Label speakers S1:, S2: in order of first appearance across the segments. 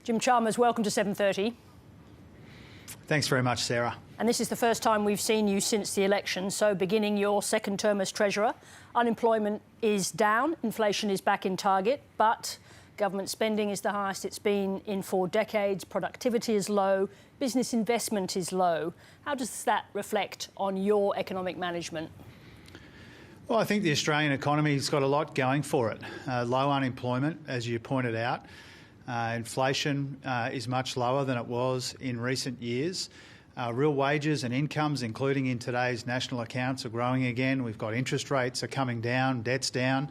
S1: Jim Chalmers, welcome to 7:30.
S2: Thanks very much, Sarah.
S1: And this is the first time we've seen you since the election, so beginning your second term as Treasurer. Unemployment is down, inflation is back in target, but government spending is the highest it's been in 4 decades, productivity is low, business investment is low. How does that reflect on your economic management?
S2: Well, I think the Australian economy's got a lot going for it. Low unemployment, as you pointed out. Inflation is much lower than it was in recent years. Real wages and incomes, including in today's national accounts, are growing again. We've got interest rates are coming down, debt's down.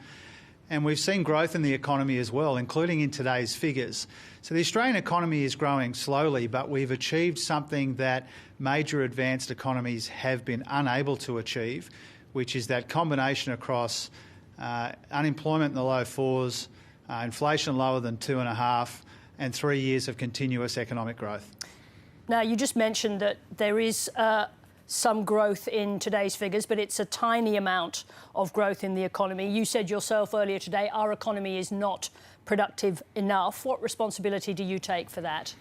S2: And we've seen growth in the economy as well, including in today's figures. So the Australian economy is growing slowly, but we've achieved something that major advanced economies have been unable to achieve, which is that combination across unemployment in the low 4s, inflation lower than 2.5, and 3 years of continuous economic growth.
S1: Now, you just mentioned that there is some growth in today's figures, but it's a tiny amount of growth in the economy. You said yourself earlier today, our economy is not productive enough. What responsibility do you take for that?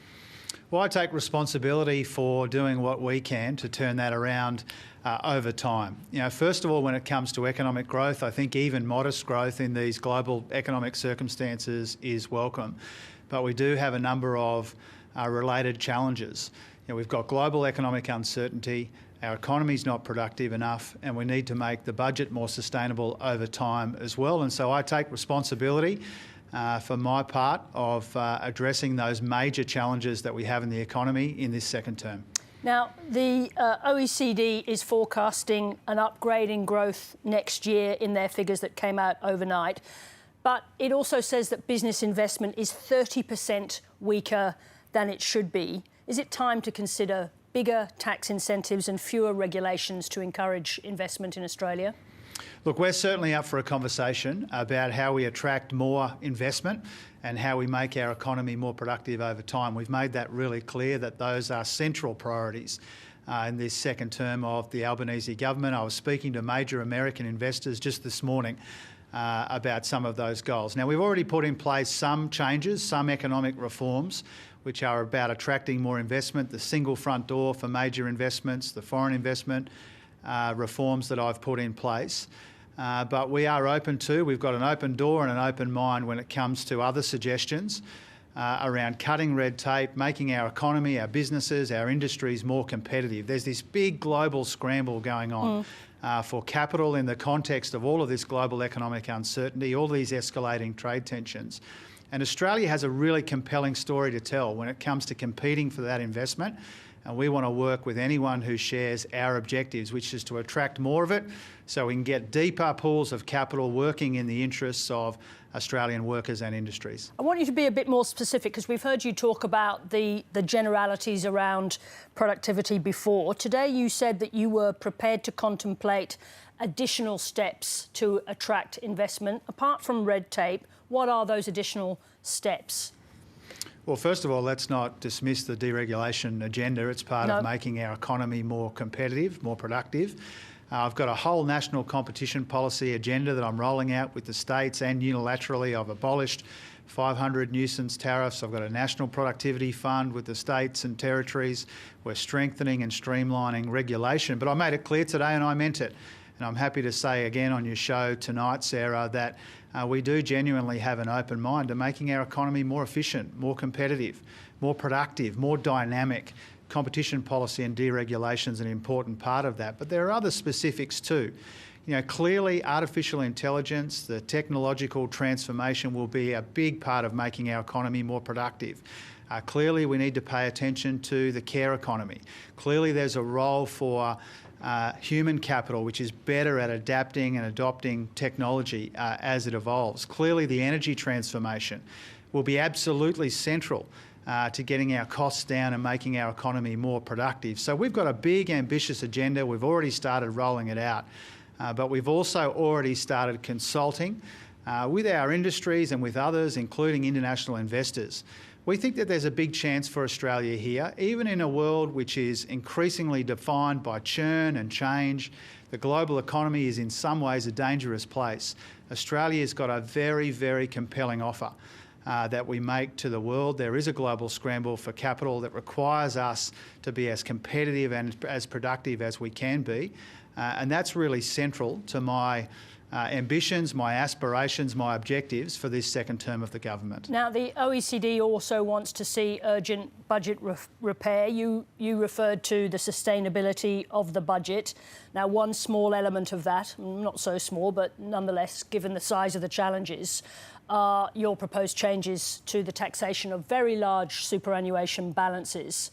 S2: Well, I take responsibility for doing what we can to turn that around over time. You know, first of all, when it comes to economic growth, I think even modest growth in these global economic circumstances is welcome. But we do have a number of related challenges. You know, we've got global economic uncertainty, our economy's not productive enough, and we need to make the budget more sustainable over time as well. And so I take responsibility for my part of addressing those major challenges that we have in the economy in this second term.
S1: Now, the OECD is forecasting an upgrade in growth next year in their figures that came out overnight, but it also says that business investment is 30% weaker than it should be. Is it time to consider bigger tax incentives and fewer regulations to encourage investment in Australia?
S2: Look, we're certainly up for a conversation about how we attract more investment and how we make our economy more productive over time. We've made that really clear that those are central priorities in this second term of the Albanese government. I was speaking to major American investors just this morning about some of those goals. Now, we've already put in place some changes, some economic reforms, which are about attracting more investment, the single front door for major investments, the foreign investment reforms that I've put in place. But we are open to, we've got an open door and an open mind when it comes to other suggestions around cutting red tape, making our economy, our businesses, our industries more competitive. There's this big global scramble going on for capital in the context of all of this global economic uncertainty, all these escalating trade tensions. And Australia has a really compelling story to tell when it comes to competing for that investment. And we want to work with anyone who shares our objectives, which is to attract more of it so we can get deeper pools of capital working in the interests of Australian workers and industries.
S1: I want you to be a bit more specific because we've heard you talk about the generalities around productivity before. Today you said that you were prepared to contemplate additional steps to attract investment. Apart from red tape, what are those additional steps?
S2: Well, first of all, let's not dismiss the deregulation agenda. It's part of making our economy more competitive, more productive. I've got a whole national competition policy agenda that I'm rolling out with the states, and unilaterally I've abolished 500 nuisance tariffs. I've got a national productivity fund with the states and territories. We're strengthening and streamlining regulation. But I made it clear today, and I meant it. And I'm happy to say again on your show tonight, Sarah, that we do genuinely have an open mind to making our economy more efficient, more competitive, more productive, more dynamic. Competition policy and deregulation is an important part of that. But there are other specifics too. You know, clearly artificial intelligence, the technological transformation will be a big part of making our economy more productive. Clearly we need to pay attention to the care economy. Clearly there's a role for human capital, which is better at adapting and adopting technology as it evolves. Clearly the energy transformation will be absolutely central to getting our costs down and making our economy more productive. So we've got a big, ambitious agenda. We've already started rolling it out, but we've also already started consulting with our industries and with others, including international investors. We think that there's a big chance for Australia here, even in a world which is increasingly defined by churn and change. The global economy is in some ways a dangerous place. Australia's got a very, very compelling offer. that we make to the world. There is a global scramble for capital that requires us to be as competitive and as productive as we can be. And that's really central to my ambitions, my aspirations, my objectives for this second term of the government.
S1: Now, the OECD also wants to see urgent budget repair. You referred to the sustainability of the budget. Now, one small element of that, not so small, but nonetheless, given the size of the challenges, are your proposed changes to the taxation of very large superannuation balances.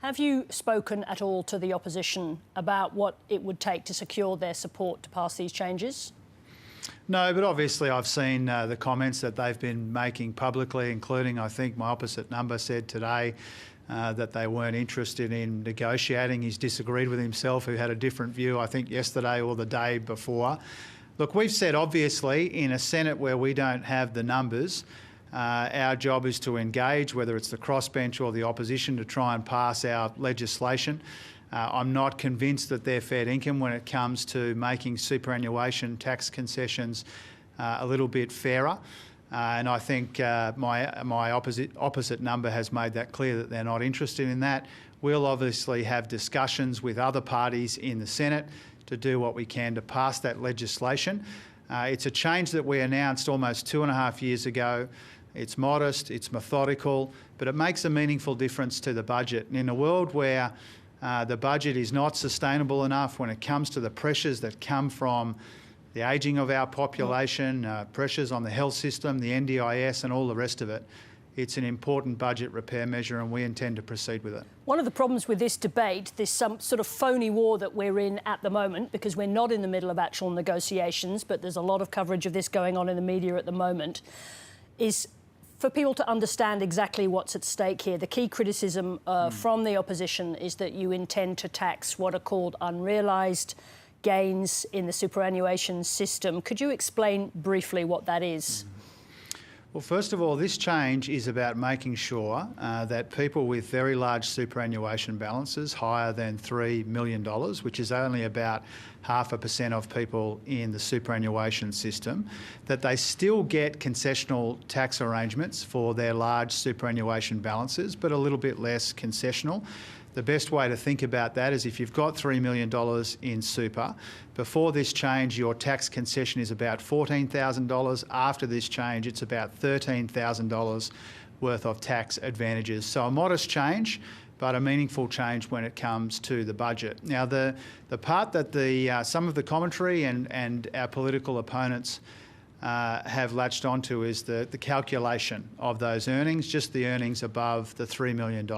S1: Have you spoken at all to the opposition about what it would take to secure their support to pass these changes?
S2: No, but obviously I've seen the comments that they've been making publicly, including, I think, my opposite number said today that they weren't interested in negotiating. He's disagreed with himself, who had a different view, I think, yesterday or the day before. Look, we've said, obviously, in a Senate where we don't have the numbers, our job is to engage, whether it's the crossbench or the opposition, to try and pass our legislation. I'm not convinced that they're fair income when it comes to making superannuation tax concessions a little bit fairer. And I think my opposite number has made that clear that they're not interested in that. We'll obviously have discussions with other parties in the Senate to do what we can to pass that legislation. It's a change that we announced almost 2.5 years ago. It's modest, it's methodical, but it makes a meaningful difference to the budget. And in a world where the budget is not sustainable enough when it comes to the pressures that come from the ageing of our population, pressures on the health system, the NDIS and all the rest of it, it's an important budget repair measure and we intend to proceed with it. One
S1: of the problems with this debate, this some sort of phony war that we're in at the moment, because we're not in the middle of actual negotiations, but there's a lot of coverage of this going on in the media at the moment, is for people to understand exactly what's at stake here. The key criticism from the opposition is that you intend to tax what are called unrealised gains in the superannuation system. Could you explain briefly what that is?
S2: Well, first of all, this change is about making sure that people with very large superannuation balances, higher than $3 million, which is only about 0.5% of people in the superannuation system, that they still get concessional tax arrangements for their large superannuation balances, but a little bit less concessional. The best way to think about that is if you've got $3 million in super, before this change your tax concession is about $14,000. After this change it's about $13,000 worth of advantages. Advantages. So a modest change, but a meaningful change when it comes to the budget. Now the part that some of the commentary and our political opponents have latched onto is the calculation of those earnings, just the earnings above the $3 million.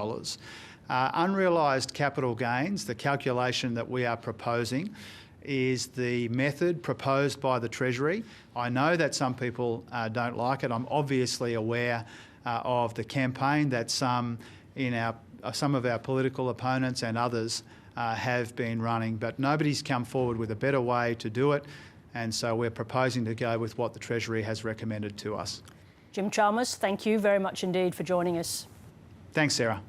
S2: Unrealised capital gains, the calculation that we are proposing, is the method proposed by the Treasury. I know that some people don't like it. I'm obviously aware of the campaign that some of our political opponents and others have been running, but nobody's come forward with a better way to do it, and so we're proposing to go with what the Treasury has recommended to us.
S1: Jim Chalmers, thank you very much indeed for joining us.
S2: Thanks, Sarah.